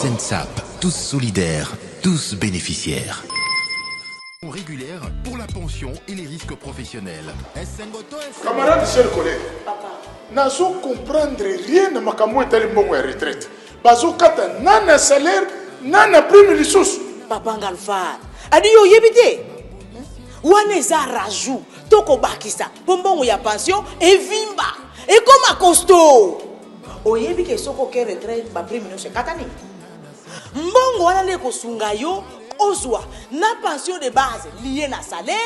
Sensap, tous solidaires, tous bénéficiaires. Régulière pour la pension et les risques professionnels. Camarades, chers collègues, nazo comprendre rien de ma camoufle telle bonne retraite. Bazo kata nana salaire, nana prime lissus. Papa Ngalfar, adi yo yebite. Wane za raju, toko bakisa, pombongo ya pension et vimba. Et comme à costaud. Oyebi ke soko ke retraite ba prime no se katani. Mbongo wana ne kosunga yo ozwa na pension de base liée na salaire,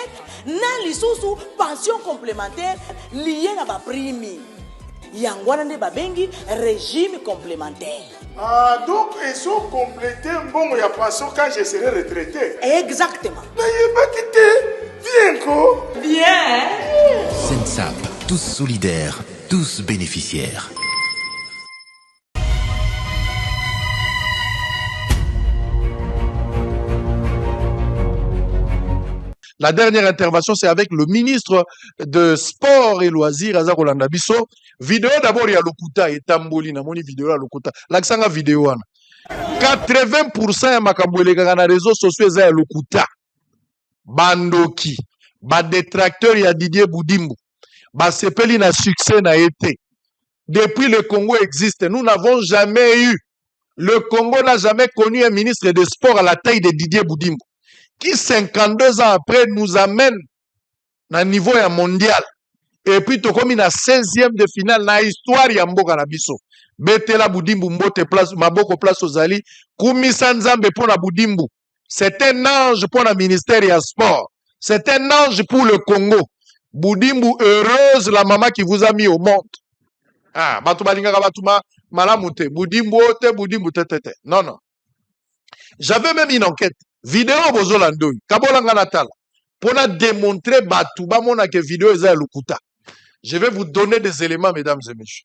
na lisusu pension complémentaire liée na ba prime. Yangwana ne babengi régime complémentaire. Ah, donc ils sont complétés bon ya pension quand je serai retraité. Exactement. N'ayez pas quitté. Bien quoi? Bien. Sensap, tous solidaires, tous bénéficiaires. La dernière intervention, c'est avec le ministre de Sport et Loisirs, Azar Olandabiso. Vidéo d'abord, il y a Lokuta et Tamboli, na moni vidéo à Lokuta. L'accent à vidéo. 80% ya makambwele na réseaux sociaux za Lokuta. Bandoki, ba détracteur ya Didier Boudimbo. Ba sepeli na succès na été. Depuis le Congo existe, nous n'avons jamais eu. Le Congo n'a jamais connu un ministre des Sports à la taille de Didier Boudimbo, qui 52 ans après nous amène à niveau mondial. Et puis, tout comme il a 16e de finale dans l'histoire ya mboka na biso. Betela Boudimbo mbote place, maboko place aux ali. Kumisa Nzambe pour la Boudimbo. C'est un ange pour le ministère ya sport. C'est un ange pour le Congo. Boudimbo, heureuse la maman qui vous a mis au monde. Ah, batu balingaka batuma malamute. Boudimbo te, Boudimbo te. Non, non. J'avais même une enquête. Vidéo bozolando kabolanga natala pour démontrer batu ba mona que vidéo eza Lokuta. Je vais vous donner des éléments, mesdames et messieurs.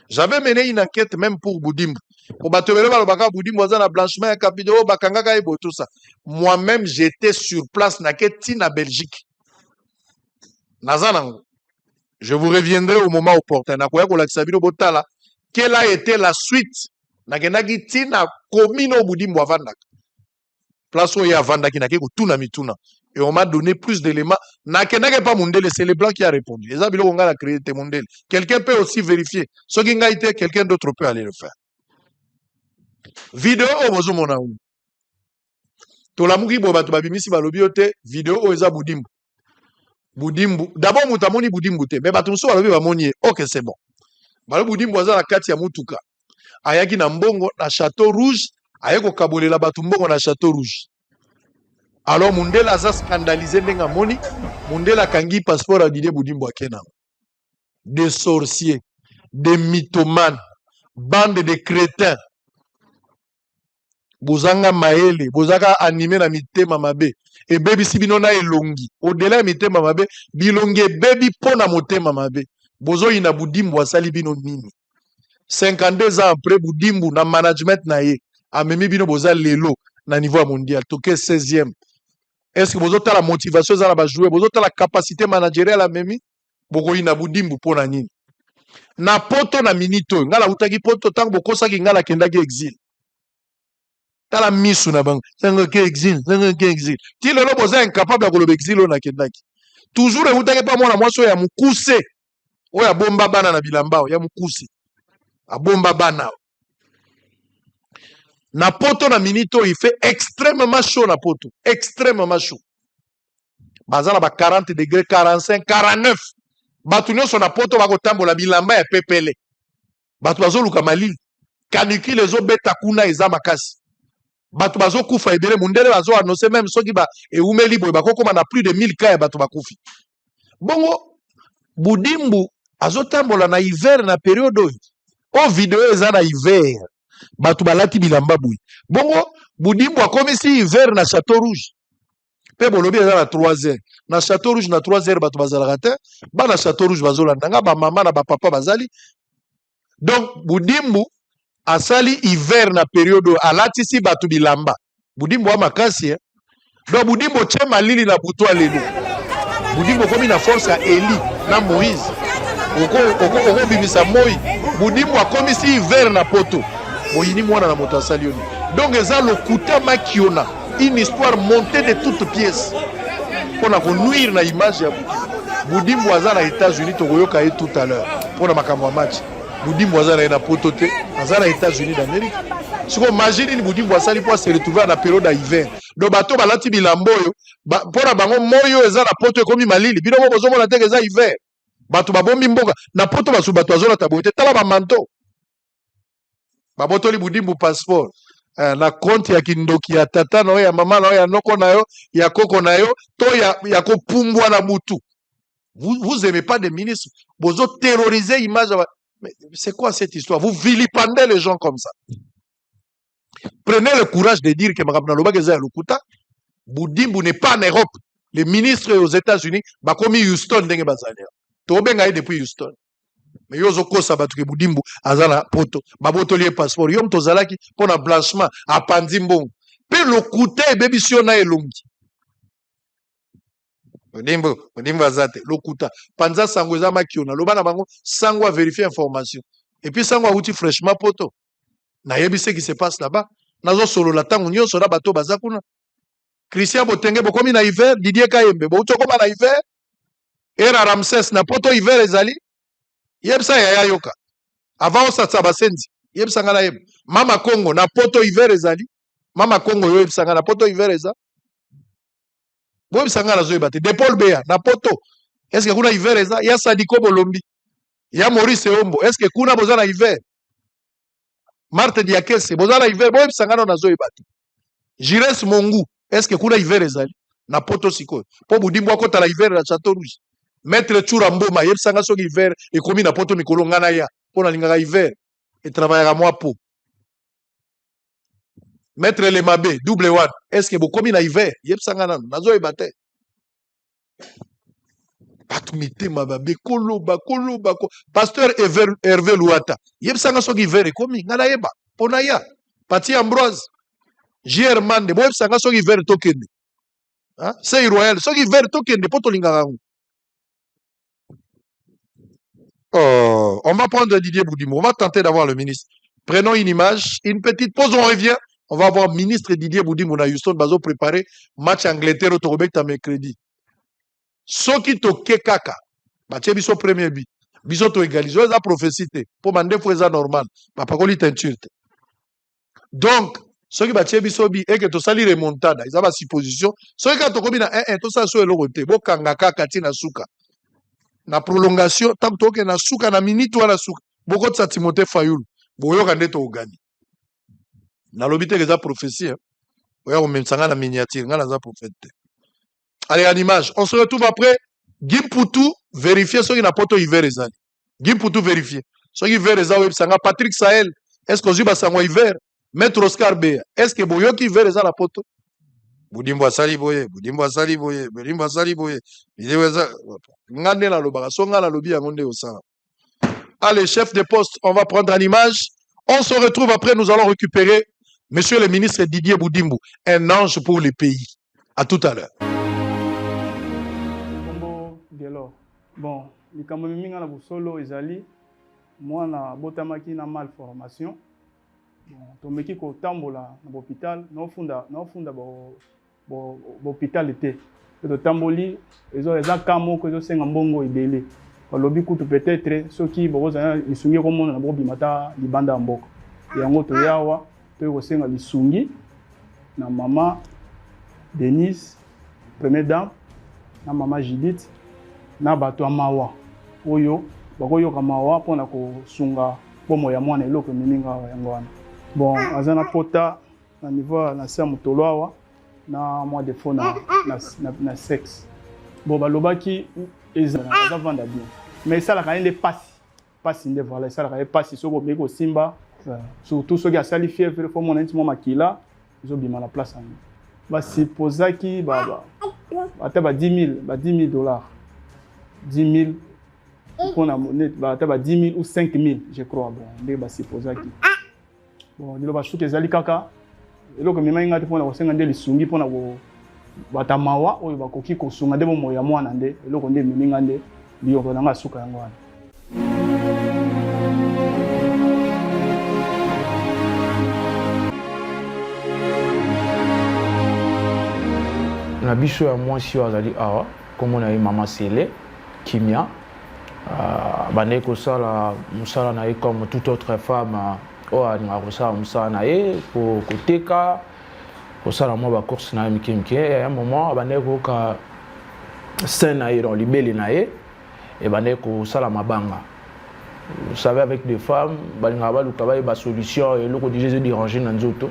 J'avais mené une enquête même pour Boudimbo. Pour batebele ba baka Boudimbo za na blanchiment ya vidéo bakanga ka ebo tout ça. Moi-même j'étais sur place na Ketina Belgique. Nazanango. Je vous reviendrai au moment opportun. Na koya ko lakisa bino botala quelle a été la suite na kenaki tina komino Boudimbo avandaka. Place où il y a Vanda qui n'a qu'à tout mituna. Et on m'a donné plus d'éléments. N'a pas Mundele, c'est les Blancs qui a répondu. Les Abilo on a créé des Mundele. Quelqu'un peut aussi vérifier. Ce qui a été, quelqu'un d'autre peut aller le faire. Vidéo au bozo monaou. Tolamuki boba tobabimisi balobiote. Vidéo au eza Boudimbo. Boudimbo. D'abord mutamoni Boudimbo te. Mais batumso balobi bamoni. Ok, c'est bon. Balo Boudimbo aza la kati ya mutuka. Ayaki na mbongo na Château Rouge. Ayeko kabolela batu mbongo na Château Rouge. Alors Mundela a scandalisé ndenga moni, Mundela kangi passeport à Didier Boudimbo akena. Des sorciers, des mythomanes, bande de crétins. Bozanga maele, bozaka animé na mitema mabe. Et baby sibinona elongi. Au-delà mitema mabe, bilongi baby pona motema mabe. Bozo ina Boudimbo asali bino nini. 52 ans après Boudimbo na management na ye. Amemi bino boza lelo na niveau mondial toke 16e. Est-ce que bozo ta la motivation za ba jouer, bozo ta la capacité managériale à memi boko ina Boudimbo pona nini. Na poto na minito ngala utaki poto tango bokosa ki ngala kendaki exil. Ta la misu na bang, tango ke exil. Ti lelo boza incapable de exil na kendaki. Toujours utaki pa mwana mwaso ya mukuse. Oya bomba bana na bilambao ya mukuse. A bomba bana. Na poto na minito, il fait extrêmement chaud na poto. Extrêmement chaud. Bazala ba 40 degrés, 45, 49. Batu nyonso na poto bako tambola bilamba ya pepele. Batu bazo luka malili. Canicule ezo beta kuna eza makasi. Batu bazo kufa ebele mundele bazo annoncer même soki ba eumeli boy bako koma na plus de 1000 cas ya batu bakufi. Bongo Boudimbo azo tambola na hiver na période oyo. O vidéo eza na hiver. Batu balati bilamba boui. Bongo, Boudimbo a commis si hiver na Château Rouge. Pe bolobi eza na 3h. Na Château Rouge na 3h batu bazalaka te. Ba na Château Rouge bazolanda nga ba mama na ba papa bazali. Donc Boudimbo asali hiver na période alati si batu bilamba. Boudimbo a makasi hein. Donc Boudimbo tche malili na buto alelo. Boudimbo komi na force ya Eli na Moïse. Oko bimisa moi. Boudimbo a commis si hiver na poto. Boyini mwana na moto asali yoni. Donc eza lokuta makiona, une histoire montée de toutes pièces. Pour na nuire na image ya Boudimbo aza na États-Unis tokoyoka ye tout à l'heure pour na makambo match. Boudimbo aza na poto te, aza na États-Unis d'Amérique. Si vous imaginez ni Boudimbo asali pour se retrouver à la période d'hiver. Donc bato balati bilambo yo, pour na bango moyo eza na poto ekomi malili. Bino mo bozo mona te eza hiver. Bato babombi mboka na poto basu bato azola tabote tala ba manteau. Babotoli Boudimbo passeport. Na compte ya kindoki ya tata na ya mama na ya noko na yo ya koko na yo to ya kopumbwa na mutu. Vous aimez pas des ministres, vous terrorisez l'image. C'est quoi cette histoire? Vous vilipendez les gens comme ça. Prenez le courage de dire que Boudimbo n'est pas en Europe. Les ministres aux États-Unis, comme Houston, depuis Houston. Mais yo zoko sabatu ke Boudimbo azala poto baboto lié passeport yom tozalaki pour na blanchiment à Pandimbong pe lokuta ebebisio na elongi Boudimbo azate lokuta panza sango eza makiona lobana bango sango a vérifier information et puis sango a outil fraîchement poto na yebi ce qui se passe là-bas nazo solo la tango nyonso na bato bazakuna Christian Botenge bokomi na hiver Didier Kayembe bo utoko na hiver era Ramsès na poto hiver ezali Yebsa ya yoka. Avant ça basenzi. Yebsa ngana yeb. Mama Congo na poto hiver ezali. Mama Congo yo yebsa ngana poto hiver eza. Bo yebsa ngana zo yebate. De Paul Bea na poto. Est-ce que kuna hiver eza? Ya Sadiko Bolombi. Ya Maurice Ombo. Est-ce que kuna boza na hiver? Marthe Diakese boza na hiver. Bo yebsa ngana na zo yebate. Jires Mongu. Est-ce que kuna hiver ezali? Na poto siko. Po Boudimbo akota la hiver na Château Rouge. Maître Churamboma, il s'en a sorti hiver et comme il a poto mikolo nganaya pour la lingara hiver et travailler à moi pour. Maître Lemabe, double one, est-ce que vous comme il a hiver, il s'en a nazo e bate. Batumite mababe kolo bakolo bako. Pasteur Hervé Louata, il s'en a sorti hiver et comme ngana yeba ponaya. Pati Ambroise, JR Mande, moi s'en a sorti hiver token. Hein? C'est royal, sorti hiver token de poto lingara. Oh, on va prendre Didier Boudimbo. On va tenter d'avoir le ministre. Prenons une image, une petite pause, on revient. On va voir ministre Didier Boudimbo à Houston, bazo préparer match Angleterre au Torobek à mercredi. Soki to kekaka, bache biso premier but. Biso to égaliser, ça prophétie. Pour mande fois ça normal. Papa koli t'insulte. Donc, soki bache biso bi et que to sali remontada, ils avaient supposition. Soki ka to kobi na to sa so elokote, bo kangaka katina suka. Na prolongation tant que na suka na minute wala suka boko tsa Timothée Fayulu boyo kande to gani na lobité que za prophétie oya ko memsanga na miniature ngana za prophète. Allez en image, on se retrouve après. Gimputu vérifier ce qui na poto hiver ezali. Gimputu vérifier ce qui hiver ezali websanga Patrick Sahel est-ce que ziba sango hiver Maître Oscar Bea est-ce que boyo ki hiver ezali na poto Boudimbo asali boye, Boudimbo asali boye, Boudimbo asali boye. Ngande la lobaka, songa la lobi yangonde osala. Allez, chef de poste, on va prendre en image. On se retrouve après, nous allons récupérer monsieur le ministre Didier Boudimbo, un ange pour les pays. À tout à l'heure. Bon, les Camerounais na busolo ezali, moi na botamaki na malformation. Bon, tomeki ko tambola na hôpital, na funda hôpital était. To tamboli ezo kamo ko ezo senga mbongo ibele. Balobi kutu peut-être soki boza lisungi ko mona na bobimata libanda mboka. Yango to yawa to ko senga lisungi na mama Denise, première dame, na mama Judith, na bato amawa. Oyo bakoyo kamawa pona ko sunga bomo ya mwana eloko mininga yango wana. Bon, azana pota na niveau na sa mutolwa na mois de fond na sexe. Bon balobaki eza vanda bien. Mais ça la quand même passe inde voilà ça la quand même passe soko beko simba surtout ceux qui a sali fièvre faut mon intimo makila ils ont bien la place en. Ba supposaki baba ata ba 10 000 dollars 10 000 pour na monnaie ba ata ba 10 000 ou 5 000 je crois bon ndé ba supposaki. Bon dilo ba shuke ezali kaka eloko mema ingati pona kosenga nde lisungi pona ko batamawa oyo bakoki kosunga nde bomo ya mwana nde eloko nde mininga nde biyoko nanga suka yango wana. na biso ya mwasi azali awa comme na ye mama Sele Kimia bande kosala musala na ye comme toute autre femme oyo alinga kosala musala na ye koteka kosala mwa bacourse na ye mike mike ya moment bande koyoka scène na ye dans libele na ye et bande kosala mabanga. Vous savez, avec des femmes, balingaba luka ba solution et le ko déjà déranger na nzoto.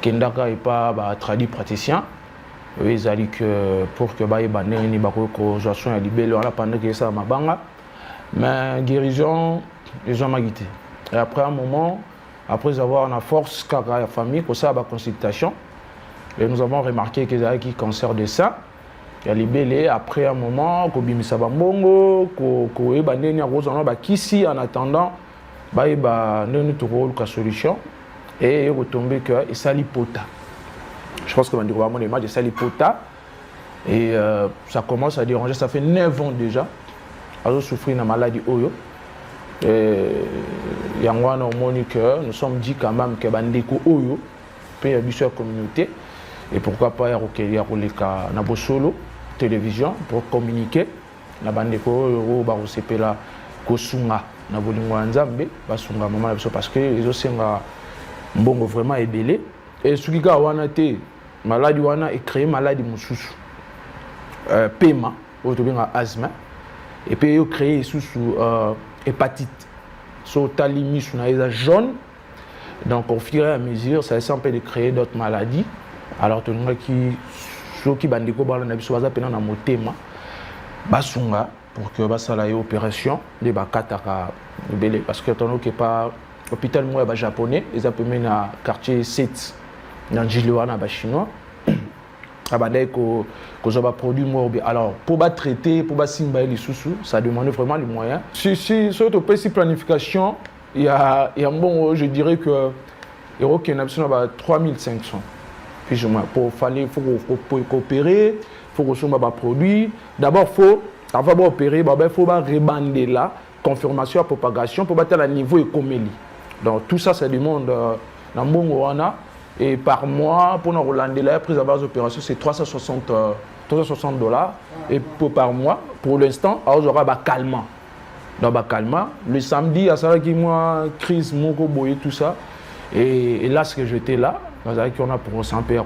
Kendaka est pas traduit praticien. Ils ont dit que pour que ba ni ba ko soin libéré on a pendant que ça mabanga. Mais guérison les gens m'a quitté. Et après un moment, après avoir la force car la famille ko ça ba consultation et nous avons remarqué qu'ils avaient qui cancer de sein. Il y a libellé après un moment ko bimisa ba mbongo ko eba ndeni ya kozana ba kisi en attendant ba eba ndeni to ko solution et il retombé que et salipota. Je pense que on dit vraiment les matchs de salipota et ça commence à déranger, ça fait 9 ans déjà. A souffrir de maladie oyo et yangwana homoni que nous sommes dit quand même que bandeko oyo peut y avoir communauté et pourquoi pas y a roleka na bosolo télévision pour communiquer na bandeko oyo ba osepela kosunga na bolingo nzambe basunga mama parce que ils ont senga mbongo vraiment ebelé et sukika wana te maladie wana est créé maladie mususu paiement oyo to benga asthme et puis ils créé sous hépatite so talimis na eza jaune donc au fur et à mesure ça essaie un peu de créer d'autres maladies alors tout le monde qui soki bandiko bala na biso baza pena na motema basunga pour que basala y opération de bakataka belé parce que tono que pas hôpital moi ba japonais ils appellent na quartier 7 dans Jiloana ba chinois abandé ko zoba produit moi alors pour ba traiter pour ba simba les sous ça demande vraiment les moyens si surtout petit planification il y a bon je dirais que euro qui n'a besoin 3500 plus ou moins pour fallait faut coopérer faut consommer ba produit d'abord faut avant d'opérer il faut ba rebander là confirmation propagation pour battre à niveau économie donc tout ça ça demande dans mbongo wana et par mois pour nous relander la prise à base d'opération c'est $360 et par mois pour l'instant on aura ba calmant donc ba calmant le samedi à ça qui moi crise moko boyer tout ça et là ce que j'étais là on a pour s'empêcher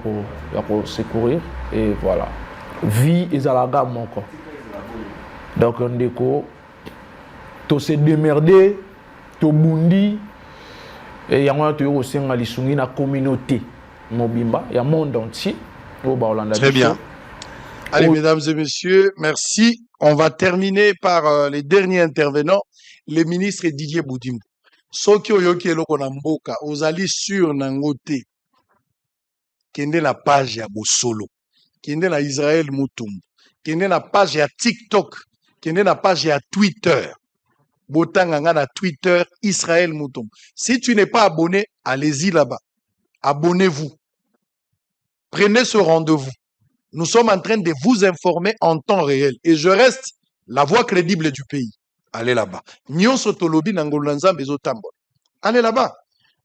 pour secourir et voilà vie et zalaga mon corps donc on déco to se démerder to bundi et y a moi tu aussi en lisungi na communauté mobimba il y a monde entier au Baolanda. Très bien. Allez mesdames et messieurs, merci. On va terminer par les derniers intervenants, les ministres Didier Boudimbo. Soki oyoki eloko na mboka ozali sur nangote kende la page ya Bosolo kende na Israël Mutumbu kende na page ya TikTok kende na page ya Twitter botanga na Twitter Israël Mutumbu. Si tu n'es pas abonné, allez-y là-bas. Abonnez-vous. Prenez ce rendez-vous. Nous sommes en train de vous informer en temps réel et je reste la voix crédible du pays. Allez là-bas. Nyonso tolobi nangolanza bezotambo. Allez là-bas.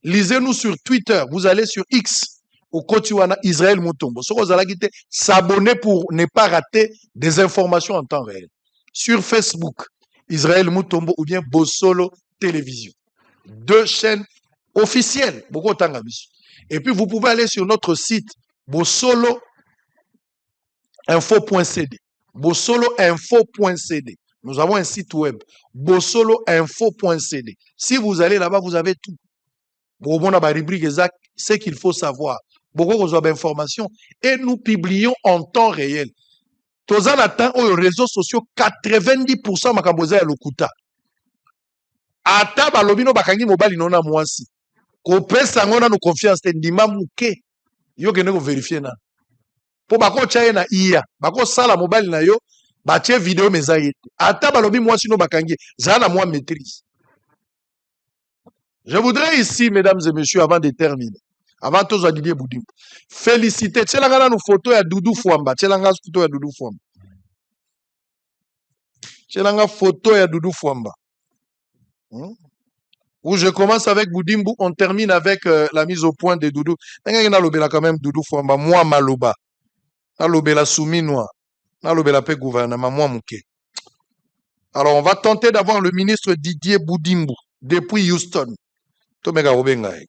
Lisez-nous sur Twitter. Vous allez sur X. Au Kotiwana Israël Mutombo. Ce que vous allez s'abonner pour ne pas rater des informations en temps réel. Sur Facebook, Israël Mutombo ou bien Bosolo Télévision. 2 chaînes officielles. Beaucoup Tangabis. Et puis vous pouvez aller sur notre site bosoloinfo.cd. Bosoloinfo.cd. Nous avons un site web, bosoloinfo.cd. Si vous allez là-bas, vous avez tout. Bon, on a une rubrique exacte, ce qu'il faut savoir. Beaucoup vous avez d'informations et nous publions en temps réel. Tous en attendant aux réseaux sociaux, 90% makaboza ya lokuta. Ata balobino bakangi mobile inona mwasi. Ko pesa ngona no confiance ndima muke. Yo kene ko vérifier na. Po bako chaye na iya, bako sala mobile na yo. Batie vidéo meza yete. Ata balobi mwasi no bakangi, zana moi maîtrise. Je voudrais ici, mesdames et messieurs, avant de terminer, avant tous Didier Boudimbo, féliciter. Tchelanga nous photo ya Doudou Fouamba. Tchelanga photo ya Doudou Fouamba. Tchelanga photo ya Doudou Fouamba. Où je commence avec Boudimbo, on termine avec la mise au point de Doudou. Quand même Doudou Fouamba, moi Maloba. Nalobela souminois. Nalobela pe gouvernement moi mouké. Alors, on va tenter d'avoir le ministre Didier Boudimbu depuis Houston. Tomega Robengaï.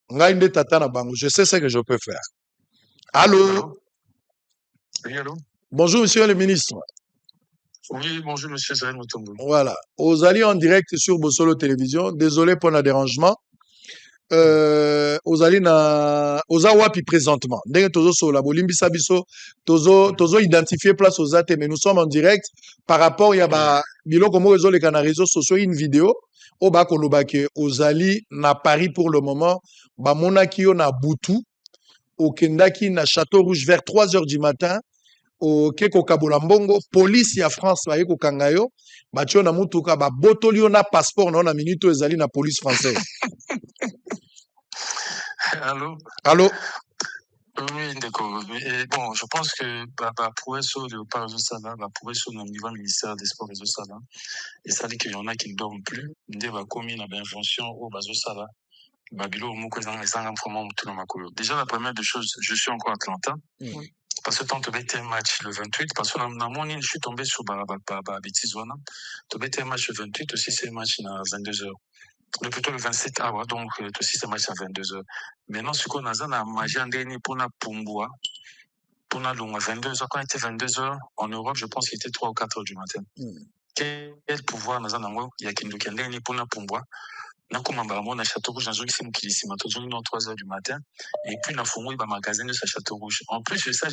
Ngaïnde tata na bango. Je sais ce que je peux faire. Allô? Oui, allô? Bonjour, monsieur le ministre. Oui, bonjour, monsieur Zahel Mutombo. Voilà. Aux alliés en direct sur Bossolo Télévision. Désolé pour le dérangement. Aux alliés na wapi présentement. Ndenge tozo sola bolimbi sabiso tozo identifier place aux ate, mais nous sommes en direct par rapport ya ba biloko mo réseau les réseaux sociaux une vidéo au ba kolobake aux alliés na Paris pour le moment ba monaki yo na butu au kendaki na Château Rouge vers 3h du matin au keko kabola mbongo police ya France ba yeko kangayo ba tio na mutuka ba botoli na passeport na minute aux alliés na police française. Allô? Allô? Oui, d'accord. Et bon, je pense que pour eso de par ça là, pour eso au niveau ministère des Sports et ça là, et ça dit qu'il y en a qui ne dorment plus. Ndé va commis la benvention au bazo ça là. Babilo moko zanga zanga vraiment mutu na makolo. Déjà la première des choses, je suis encore à Atlanta. Parce que tant que tu un match le 28, parce que dans mon île, je suis tombé sur bêtise wana. Tu un match le 28 aussi c'est un match à 22h. Plutôt le 27 hours, donc aussi c'est match à 22h. Maintenant, ce qu'on a dans la magie en dernier pour la Pumbua, pour la longue à 22h, quand il était 22h, en Europe, je pense qu'il était 3 ou 4h du matin. Quel pouvoir nous avons, il y a qui nous pour la Pumbua. Na Château Rouge, dans une qui ici, 3h du matin, et puis na fongo, il va magasin de Château Rouge. En plus de ça,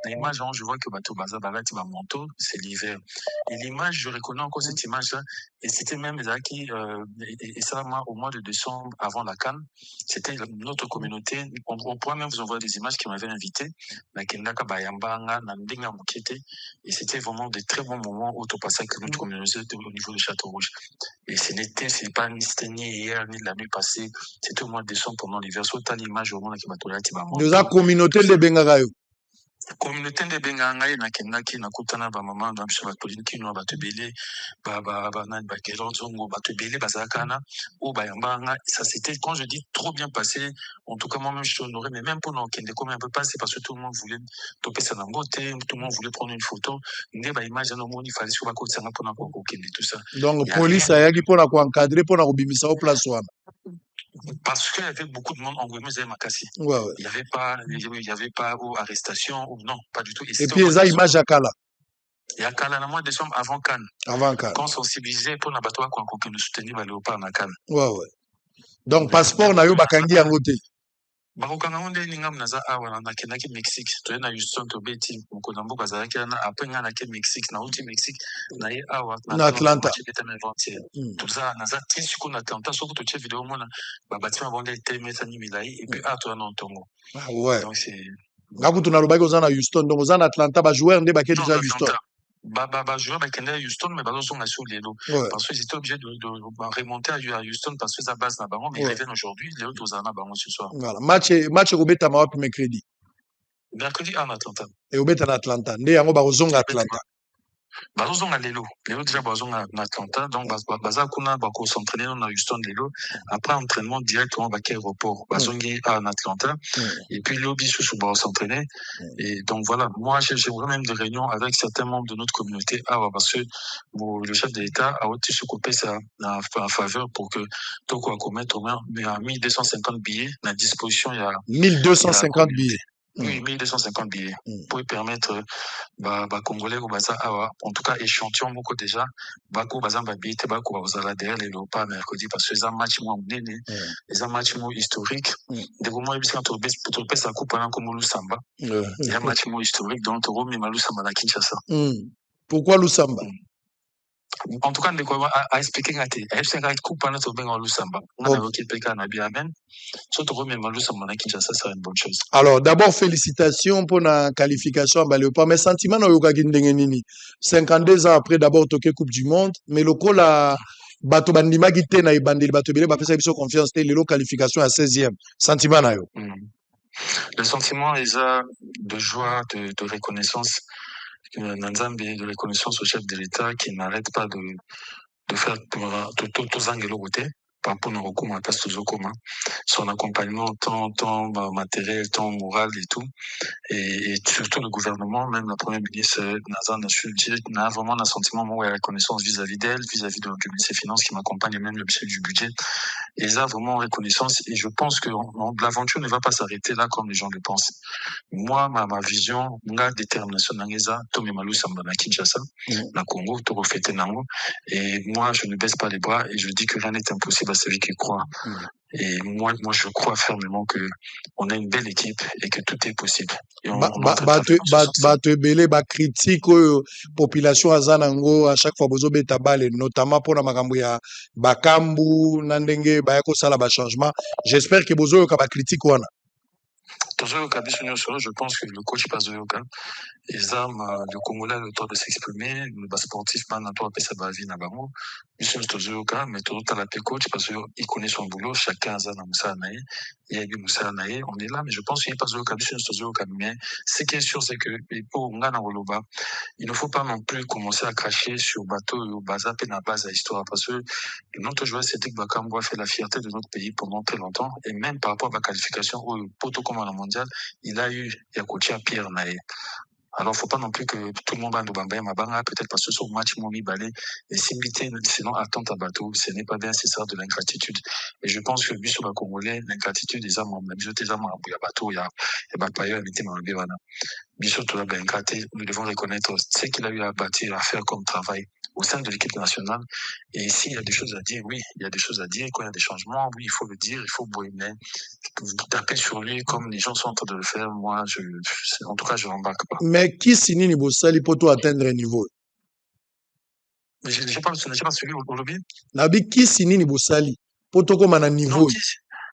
l'image, je vois que bateau bazar balati va manteau, c'est l'hiver. Et l'image, je reconnais encore cette image-là, et c'était même qui, et ça, moi, au mois de décembre, avant la Cannes, c'était notre communauté, on pourrait même vous envoyer des images qui m'avaient invité, la Kendaka Bayambanga, Nandinga Mukete, et c'était vraiment des très bons moments où tu passais avec notre communauté au niveau de Château Rouge. Et c'est pas ni hier, ni la nuit passée, c'était au mois de décembre pendant l'hiver. Soit t'as l'image au monde qui m'a tourné, de la communauté de Bengarayo. Communauté de Bengangaï, na Kenaki, na Kutana, maman, dans le Batoliki, no Batubele, ba Gelonzongo, Batubele, Bazakana, ou Bayambanga. Ça c'était, quand je dis trop bien passé, en tout cas, moi-même, je suis honoré, mais même pour nous, comme un peu passé, parce que tout le monde voulait toper sa beauté, tout le monde voulait prendre une photo. N'est pas image, il fallait sur la côte, ça n'a pas tout ça. Donc, police a yagi pour encadrer, pour la au place. Parce qu'il y avait beaucoup de monde en Guadeloupe, ouais. Il n'y avait pas arrestation, ou non, pas du tout. Et puis, il y a image à Kala. Il y a Kala, le mois de décembre, avant Cannes. Avant Cannes. Quand sensibilisé pour la bateau, qu'on nous soutenir le léopard à Cannes. Ouais. Donc, passeport, n'a eu Bakangi en côté. Bakokanga onde ningam naza awa na kenaki Mexique to na Houston to beti mukonambo kazalaki na apenga na ke Mexique na ulti Mexique na ye awa na Atlanta tout ça naza triste ko na Atlanta soko to che vidéo mona ba batima bonde temeta ni milai et puis ato na ntongo ouais donc c'est ngakutu na lobaki ozana Houston donc ozana Atlanta ba joueur nde ba ke déjà Houston joueur ba kende Houston mais ba sont sur les lots parce qu'ils étaient obligés de remonter à Houston parce que sa base na bango mais ils reviennent aujourd'hui les autres ozana bango ce soir voilà match Robeta mawapi mercredi en Atlanta et Robeta na Atlanta nde yango ba ozonga Atlanta bazozonga lelo déjà bazonga na Atlanta donc baza kuna bako s'entraîner na Houston lelo après entraînement directement à l'aéroport bazongi en Atlanta et puis lobby sous ba s'entraîner et donc voilà moi j'ai vraiment même des réunions avec certains membres de notre communauté parce que le chef de l'État a aussi se coupé ça en faveur pour que toko a commettre au moins 1250 billets à disposition il y a 1250 billets. Oui, 1250 billets pour permettre Congolais au Baza en tout cas échantillon beaucoup déjà Bako Bazamba billets Bako Bazala derrière les Léopards mercredi parce que c'est un match moins néné c'est un match moins historique de moment il pour trouver sa coupe pendant comme Lusamba c'est un match moins historique donc Rome et Malusamba na Kinshasa. Pourquoi Lusamba? En tout cas, à expliquer à FC coupe pendant que tu Lusamba on a évoqué PK na bien amen surtout Rome et Malusamba na Kinshasa c'est une bonne chose. Alors d'abord félicitations pour la qualification à Léopard mais sentiment na yoka nini 52 ans après d'abord toqué Coupe du Monde mais le col a bato bandima gite na ibandeli bato bele ba pesa biso confiance té le qualification à 16e sentiment na yo. Le sentiment est de joie de reconnaissance Nanzambe de reconnaissance au chef de l'État qui n'arrête pas de faire tout angelo côté par rapport au Rokuma parce que Zokoma son accompagnement, tant matériel, tant moral et tout. Et surtout le gouvernement, même la première ministre Nazan n'a vraiment un sentiment de reconnaissance vis-à-vis d'elle, vis-à-vis de ministre des Finances qui m'accompagne, et même le chef du budget. Et ça, vraiment reconnaissance. Et je pense que l'aventure ne va pas s'arrêter là comme les gens le pensent. Moi, ma vision, ma détermination, Tomé Malou Samba na Kinshasa, la Congo, Toro Fete Nango. Et moi, je ne baisse pas les bras et je dis que rien n'est impossible à celui qui croit. Et moi, je crois fermement que on a une belle équipe et que tout est possible. Et bato ebele bakritike oyo population aza nango à chaque fois bozobeta bale notamment mpona makambo ya bakambu na ndenge baya kosala bachangement. J'espère que bozoyoka bakritike wana. Je pense que le coach passe de yoga. Et ça, le Congolais a le temps de s'exprimer, le sportif, man, toi, ça va vivre là-bas. Ils sont tous yoga, mais tout à la coach parce qu'il connaît son boulot, chacun a un Moussa Naé, il y a Moussa Naé, on est là, mais je pense qu'il passe de yoga, ils sont tous yoga, mais ce qui est sûr, c'est que pour Ngana Woloba, il ne faut pas non plus commencer à cracher sur bateau ou bazap et la base à histoire parce que notre joueur Cédric Bakambo a fait la fierté de notre pays pendant très longtemps et même par rapport à la qualification au poteau comme à la mondiale, il a eu Yakotia Pierre Naé. Alors, faut pas non plus que tout le monde va nous bambaye mabanga, peut-être parce que son match m'ont mis balai, et s'imiter, sinon attente à bateau, ce n'est pas bien, c'est ça de l'ingratitude. Et je pense que, sur la Congolais, l'ingratitude des âmes, même je des âmes, il y a bateau, il y a bapayo, il y a mabéwana. Bissot, nous devons reconnaître ce qu'il a eu à bâtir, à faire comme travail au sein de l'équipe nationale. Et s'il y a des choses à dire, oui, il y a des choses à dire. Quand il y a des changements, oui, il faut le dire, il faut mais taper sur lui comme les gens sont en train de le faire. Moi, en tout cas, je l'embarque pas. Mais qui signe Bosali pour toi atteindre un niveau? Je n'ai pas suivi au lobby. Nabi, qui signe Bosali pour toi comme un niveau?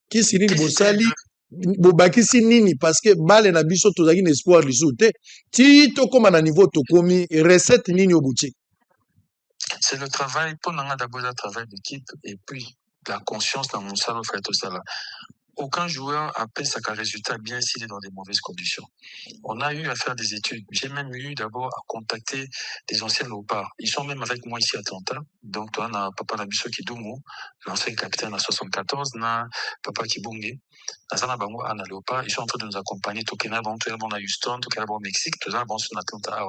Qui signe Bosali? Bobakisi nini parce que bale na biso tozaki na espoir lisu te ti to koma na niveau to komi recette nini au boutique. C'est le travail pour nous d'abord le travail d'équipe et puis la conscience dans mon salon fait tout ça là. Aucun joueur appelle sa résultat bien s'il est dans des mauvaises conditions. On a eu à faire des études. J'ai même eu d'abord à contacter des anciens léopards. Ils sont même avec moi ici à Atlanta. Donc, toi, on a Papa Nabiso Kidumu, l'ancien capitaine à 74, na Papa Kibonge, Nazana Bango, Anna Léopard. Ils sont en train de nous accompagner. Tokena, bon, tout à Houston, Tokena, bon, Mexique, tout ça, bon, sur Atlanta.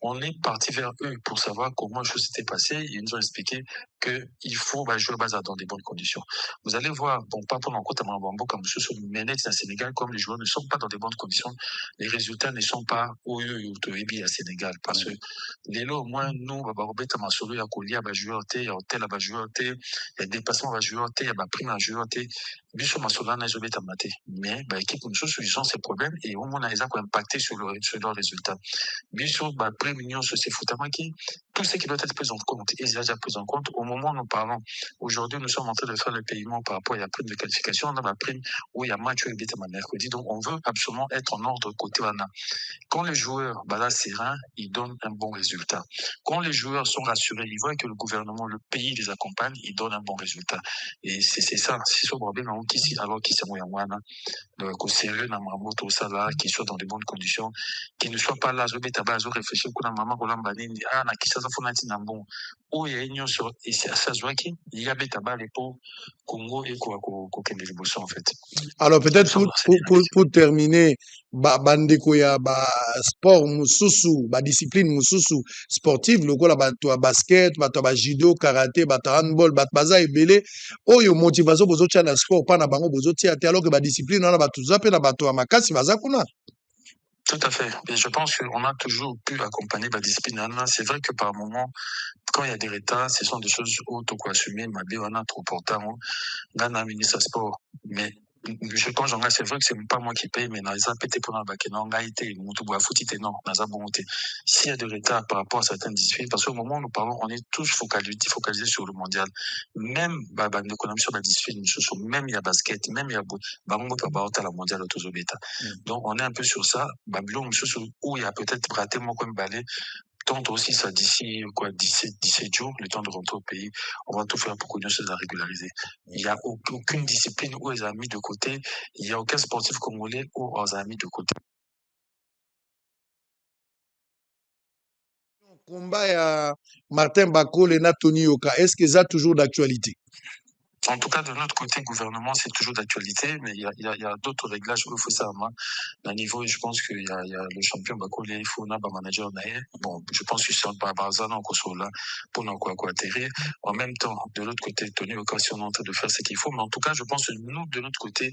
On est parti vers eux pour savoir comment les choses s'étaient passées. Ils nous ont expliqué qu'il faut jouer base dans des bonnes conditions. Vous allez voir, bon, pas pendant compte à Mambambo, comme ce sont Ménet à Sénégal, comme les joueurs ne sont pas dans des bonnes conditions, les résultats ne sont pas au à Sénégal. Parce que les lots, au moins, nous, Babarobet, Masolo, il y a Kolia, joueur, il y a hôtel, joueur, il y a dépassement, joueur, il y a prime, joueur, Biso Masola, n'a jamais maté. Mais, équipe, ils ont ces problèmes et au moins, ils ont impacté sur leurs résultats. Biso, prime, union, sur ces foutamaki, tout ce qui doit être pris en compte, et c'est déjà pris en compte au moment où nous parlons. Aujourd'hui, nous sommes en train de faire le paiement par rapport à la prime de qualification. On a la prime où il y a match et mercredi. Donc, on veut absolument être en ordre côté Wana. Quand les joueurs, là, serein, ils donnent un bon résultat. Quand les joueurs sont rassurés, ils voient que le gouvernement, le pays les accompagne, ils donnent un bon résultat. Et c'est ça. C'est ce problème, alors qu'ils sont Wana. Donc, sérieux, tout ça là, qui soit dans de bonnes conditions, qui ne soit pas là, je vais réfléchir, maman, na kisasa fonati na bon o ya union sur et c'est ça qui il y a betaba les pour Congo et quoi en fait. Alors peut-être pour terminer bandeko ya sport mususu discipline mususu sportive lokola bato basket bato judo karaté bato handball bato baza ebele oyo motivation bozotia na sport pa na bango bozotia te alors que discipline wana bato zape na bato ya makasi baza kuna. Tout à fait. Et je pense qu'on a toujours pu accompagner la discipline. C'est vrai que par moment, quand il y a des retards, ce sont des choses auto assumer, mais on a trop important. Dans un ministre sport. Mais je pense que c'est vrai que c'est pas moi qui paye, mais dans les pété pour la bac, non, non, s'il y a des retards par rapport à certaines disciplines, parce qu'au moment où nous parlons, on est tous focalisés sur le mondial. Même, l'économie sur la discipline, même il y a basket, même il y a, la mondiale autosobeta. Donc, on est un peu sur ça. Où il y a peut-être raté moi comme balai. Tente aussi ça d'ici 17 jours, le temps de rentrer au pays. On va tout faire pour qu'on se la régulariser. Il n'y a aucune discipline où ils ont mis de côté. Il n'y a aucun sportif congolais où ils ont mis de côté. Combat à Martin Bakol et Tony Yoka, est-ce que ça toujours d'actualité? En tout cas, de notre côté, gouvernement, c'est toujours d'actualité, mais il y a d'autres réglages qu'il faut savoir. À niveau, je pense qu'il y a le champion Bakole, il faut un manager naïe. Bon, je pense que c'est un Barzana encore là pour nous quoi atterrir. En même temps, de l'autre côté, Tony Occasion est en train de faire ce qu'il faut, mais en tout cas, je pense que nous, de notre côté,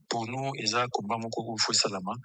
pour nous, ils ont combat mon cours, il faut ça la main,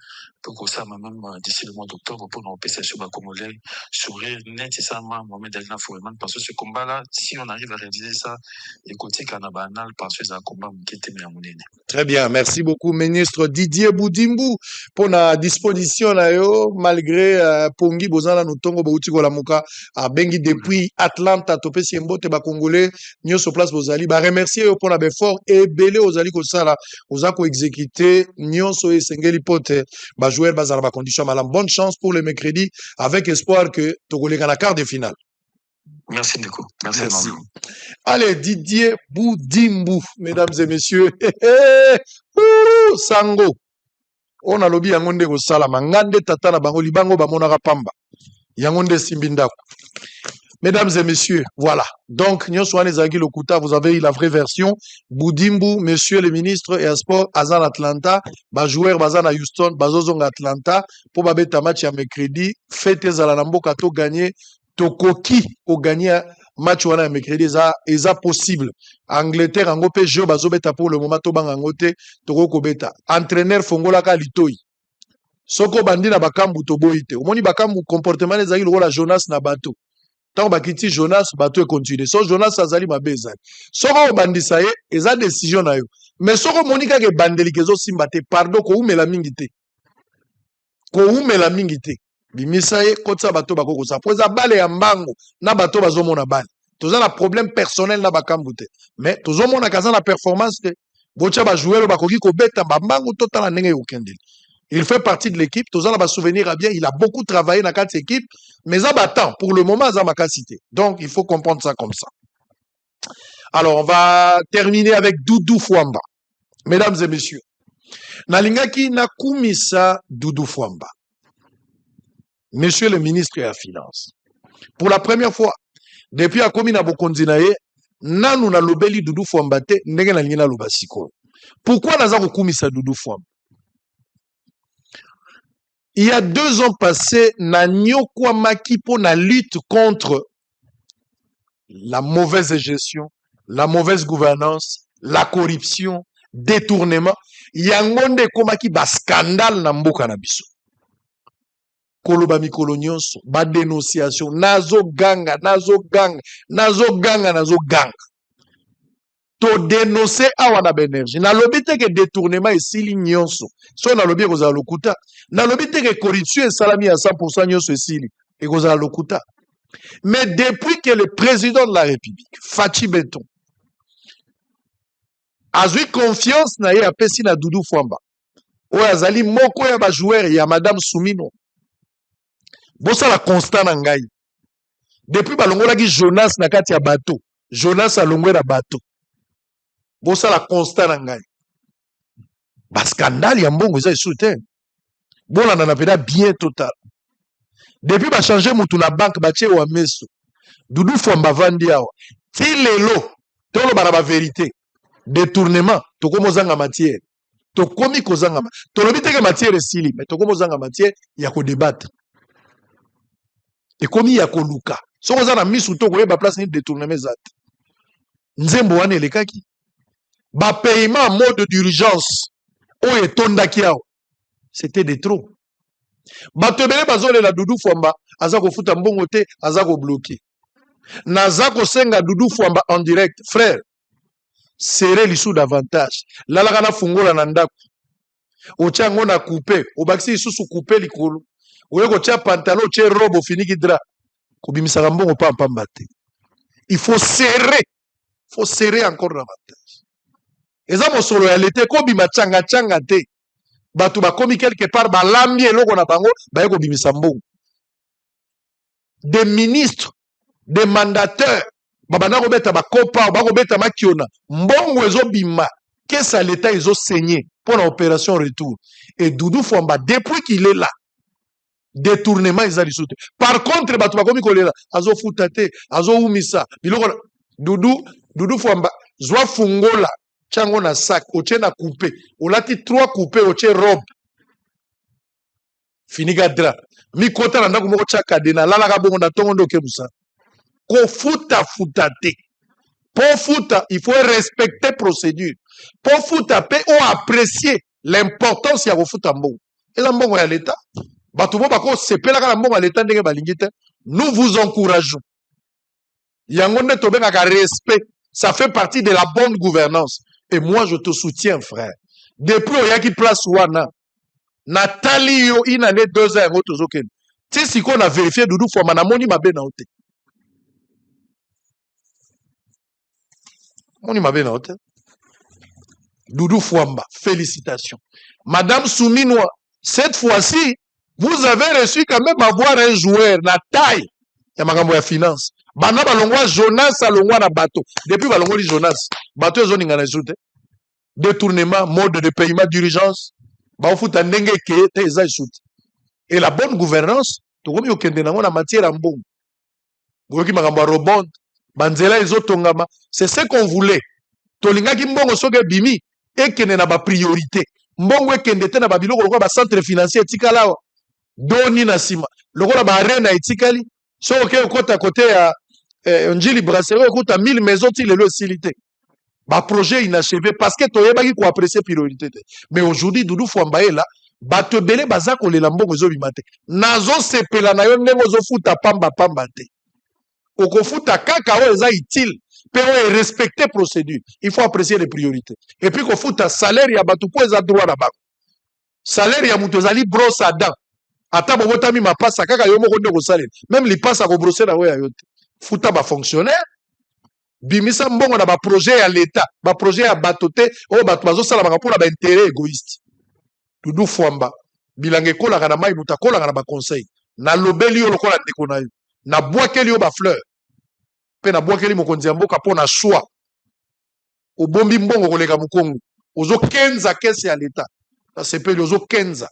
pour que ça, même d'ici le mois d'octobre, pour nous passer sur Bakomole, sourire net, et ça, Mohamed Elna Foueman, parce que ce combat-là, si on arrive à réaliser ça, écoutez, Kanaba, parce que c'est un combat qui était mis à mon aîné. Très bien, merci beaucoup, ministre Didier Boudimbu, pour la disposition là, malgré Pongi Bozana Nutongo Bauti Golamuka, à Bengi depuis Atlanta, Topé Siembo, Teba Congolais, Nyo sur place Bozali, bah remercier pour la fort et belé aux Ali Kosala, aux ako exécuté, Nyo so et Sengeli Pote, bah jouer bazar ba condition malam. Bonne chance pour le mercredi, avec espoir que Togolais gagne la quart de finale. Merci Ndeko. Merci. Allez, Didier Boudimbu, mesdames et messieurs. Sango. On a lobby yangonde ko sala mangande tata na bango libango ba monaka pamba. Yangonde simbindako. Mesdames et messieurs, voilà. Donc, Nyoswane Zagi Lokuta, vous avez eu la vraie version. Boudimbu, monsieur le ministre et à sport, Azan Atlanta, ba joueur Bazan à Houston, Bazozong Atlanta, pour babeta match à mercredi, fête Zalanambo Kato gagné, Tokoki au gagné match wana mercredi, eza possible. Angleterre, Angope, jeu bazobeta pour le moment, Tobang Angote, Toko beta. Entraîneur Fongola Kalitoi. Soko bandi na bakambu toboite. Omoni bakambu comportement ezali lokola Jonas na bato. Tant bakiti Jonas bato e continue. So Jonas azali mabe ezali. Soko bandisa ye eza décision na yo. Mais soko monika ke bandeli kezo simba te pardon ko umela mingi te. Ko umela mingi te. Bimisa ye kotsa bato bakoko sa. Poza bale ya mbango na bato bazomona bale. Toza na problème personnel na bakambu te. Mais tozomona kaza na performance te. Bocha ba joueur bakoki ko beta mbango totala ndenge okendeli. Il fait partie de l'équipe. Tous va souvenir à bien. Il a beaucoup travaillé dans cette équipe. Mais ça battant. Pour le moment, ça m'a cité. Donc, il faut comprendre ça comme ça. Alors, on va terminer avec Doudou Fouamba. Mesdames et messieurs. Nalingaki na kumisa Doudou Fouamba. Monsieur le ministre de la Finance. Pour la première fois, depuis à Komina Bokondinaye, nanu na lobeli Doudou Fouamba te, ndenge na lingina lobasiko. Pourquoi naza kumisa Doudou Fouamba? Il y a 2 ans passés, na nyokwa makipo na lutte contre la mauvaise gestion, la mauvaise gouvernance, la corruption, détournement. Yangonde komaki ba scandale na mboka na biso. Koloba mikolo nyonso, ba dénonciation, nazo ganga. To dénoncer awa na benergie. Na lobi te ke détournement esili nyonso. So na lobi kozala lokuta. Na lobi te ke corruption esalami à 100% nyonso esili. Et kozala lokuta. Mais depuis que le président de la République, Fachi Beton, a eu confiance na ye apesi na Doudou Fouamba. Oyo azali moko ya ba joueur ya Madame Soumino. Bosa la constant na ngai. Depuis balongolaki Jonas na kati ya bateau. Jonas alongwe na bateau. Bosa la constant na ngai. Ba scandale ya mbongo eza isu te. Bona na peda bien total. Depuis ba changer mutu na banque ba tie wa meso. Doudou Fouamba vandi awa. Ti lelo tolo bara ba vérité. Détournement tokomo zanga matière. Tokomi kozanga. Tolobi teke matière esili, mais tokomo zanga matière ya ko débattre. Et comme il y a koluka. Soko za na misu to ko yeba place ni détournement zat. Nzembo wana elekaki. Ba paiement en mode d'urgence. Oye tondaki awa. C'était de trop. Batebele bazole la Doudou Fouamba, azako futa mbongo te, azako bloqué. Nazako senga Doudou Fouamba en direct, frère. Serrez l'issue davantage. Lalaka na fungola na ndako. Ochango na coupé, obakisi isusu coupé likolo. Oyeko tia pantalon, tia robe finiki dra. Kobimisaka mbongo pa pamba te. Il faut serrer. Il faut serrer encore davantage. Eza mosolo ya lete ko bima changa te. Batu bakomi quelque part balambi eloko na bango bayeko bimisa mbongo. Des ministres, des mandateurs, babana ko beta bakopa, bako beta makiona. Mbongo ezo bima, qu'est-ce l'état ezo saigné pour l'opération retour. Et Doudou Fouamba depuis qu'il est là, détournement ezali soute. Par contre batu bakomi kolela, azo futate, azo umisa. Biloko Doudou Fouamba zwa fungola chango na sac otie na coupé olati 3 coupé otie robe finika dra mikota na ndako moko tia kade na lalaka bongo na tongo ndoke musa kofuta te po futa il faut respecter procédure po futa pe o apprécier l'importance ya kofuta mbongo eza mbongo ya leta bato bo bako sepelaka na mbongo ya leta ndenge balingi te nous vous encourageons yango nde tobengaka respect ça fait partie de la bonne gouvernance et moi je te soutiens frère depuis oyaki place wana natali yo une année 2 ans yango tozokende ti sikoyo na vérifie Doudou Fwamba namoni mabe na yo te moni mabe na yo te Doudou Fwamba félicitations Madame Souminois cette fois-ci vous avez reçu quand même avoir un joueur na taille ya makambo ya finance bana balongwa Jonas alongwa na bateau depuis balongoli Jonas bateau ezoninga na esu te détournement mode de paiement d'urgence baofuta ndenge ke te eza esu te et la bonne gouvernance tokomi okende nango na matière ya mbongo boyoki makambo ya rebond banzela ezotongama c'est ce qu'on voulait tolingaki mbongo soki ebimi ekende na bapriorité mbongo ekende te na babiloko lokola bacentre financier etikala awa doni na nsima lokola baarena etikali soki oke okota kote ya njili brasserie okuta 1000 maison ti lelo esili te baprojet inachevé parce que toyebaki koapprécier priorité te mais aujourd'hui Doudou Fwamba ye la bato ebele baza kolela mbongo ezobima te nazosepela na yo ndenge ozofuta pamba te okofuta kaka oyo eza utile mpe oyo respecter procédure il faut apprécier les priorités et puis kofuta salaire ya bato po eza droit na bango salaire ya moto ezali brosse à dents ata bobotami mapasa kaka yo moko nde kosalela même lipasa kobrose na oyo ya yo te futa bafonctionnaire bimisa mbongo na baprojet ya leta baprojet ya bato te oyo bato bazosalamaka mpona baintérêt égoïste Doudou Fwamba bilanga ekolaka na mai moto akolaka na baconseil nalobeli yo lokola ndeko na yo nabwakeli yo bafleur mpe nabwakeli mokonzi ya mboka mpo na shwa obombi mbongo koleka mokongo ozokenza kese ya leta nasepeli ozokenza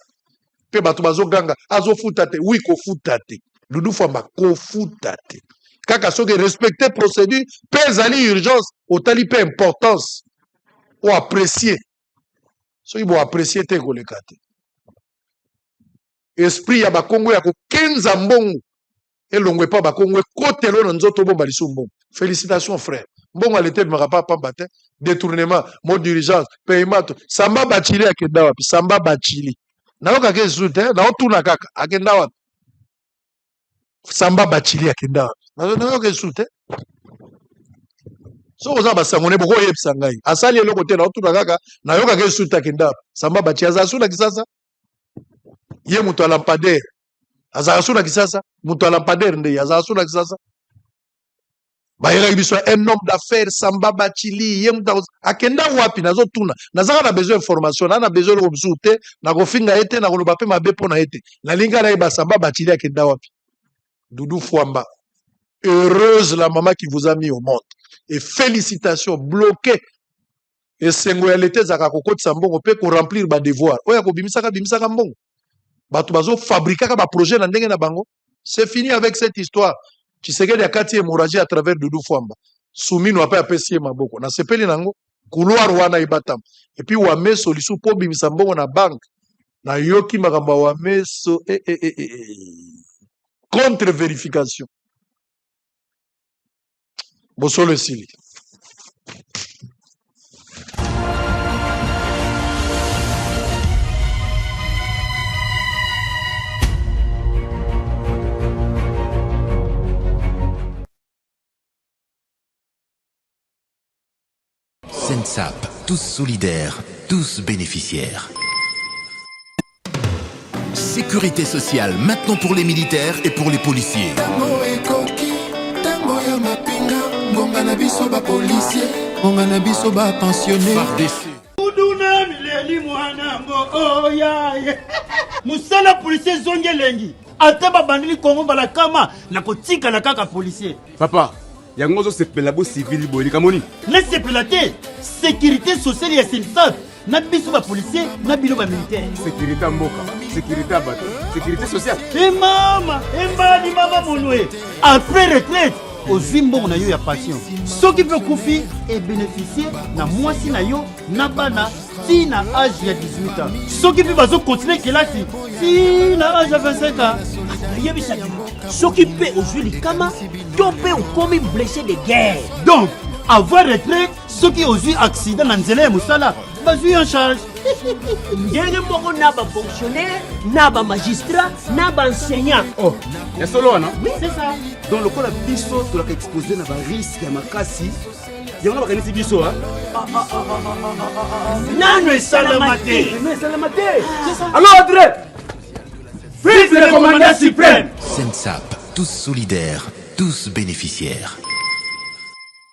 mpe bato bazoganga azofuta te wi kofuta te Doudou Fwamba kofuta te kaka soki respecter procédure mpe ezali urgence otali mpe importance oapprécier soki boapprécier te koleka te esprit ya bakongo ya kokenza mbongo elongwe pa bakongo ekotelo na nzoto bomba lisu mbongo félicitations frère mbongo alete bimaka pa pamba te détournement mode d'urgence paiement Samba Bachili akenda wapi Samba Bachili nayokaka esu te naotuna kaka akenda wapi Samba Bachili akenda wapi nayoka esu te soki oza basangone boko oyebisa ngai asali eloko te naotuna kaka nayokaka esu te akenda wapi Samba Bachili azala su na Kisasa ye moto ya lampadaire azala su na Kisasa moto ya lampadaire nde azala su na Kisasa bayelaki biso un homme d'affaires Samba Bachili ye moto akenda wapi nazotuna nazaka na besoin information na besoin eloko bisu te nakofinga ye te nakoloba mpe mabe mpo na ye te nalinga nayeba Samba Bachili akenda wapi Doudou Fwamba heureuse la maman qui vous a mis au monde et félicitations bloqué esengo ya leta ezaka kokotisa mbongo mpe koremplir badevoir oyo bimisaka mbongo bato bazofabrikaka baprojet na ndenge na bango c'est fini avec cette histoire Tshisekedi akati hémorragie à travers Doudou Fwamba Soumino ape apesi ye maboko nasepeli nango couloir wana ebatama et puis wameso lisu mpo bimisa mbongo na banque nayoki makambo ya wameso contre vérification bosolo esili Sensap, tous solidaires, tous bénéficiaires. Sécurité sociale maintenant pour les militaires et pour les policiers. Musala policier zonge lengi ate babandili Kongo balakama na kotika na kaka policier papa yango zo sepela bo civil boyi kamoni na sepela te sécurité sociale ya Sensap na biso ba policier na bilo ba militaire sécurité mboka sécurité bato sécurité sociale mama embali mama monwe après retraite ozwi mbongo na yo ya passion soki mpe okufi ebénéficie na mwasi na yo na bana ti na age ya 18 ans soki mpe bazokontinue kelasi ti na age ya 25 ans yebisaki soki mpe ozwi likama to mpe okomi blessé de guerre donc avoir retraite soki ozwi accident na nzela ya mosala bazwi en charge ndenge moko na bafonctionnaire na bamagistrat na baenseignant oh ya solo wana oui c'est ça donc lokola biso tolaka exposé na bariske ya makasi yango bakanisi biso nano esalama te alors André vive le commandant suprême Sensap, tous solidaires, tous bénéficiaires.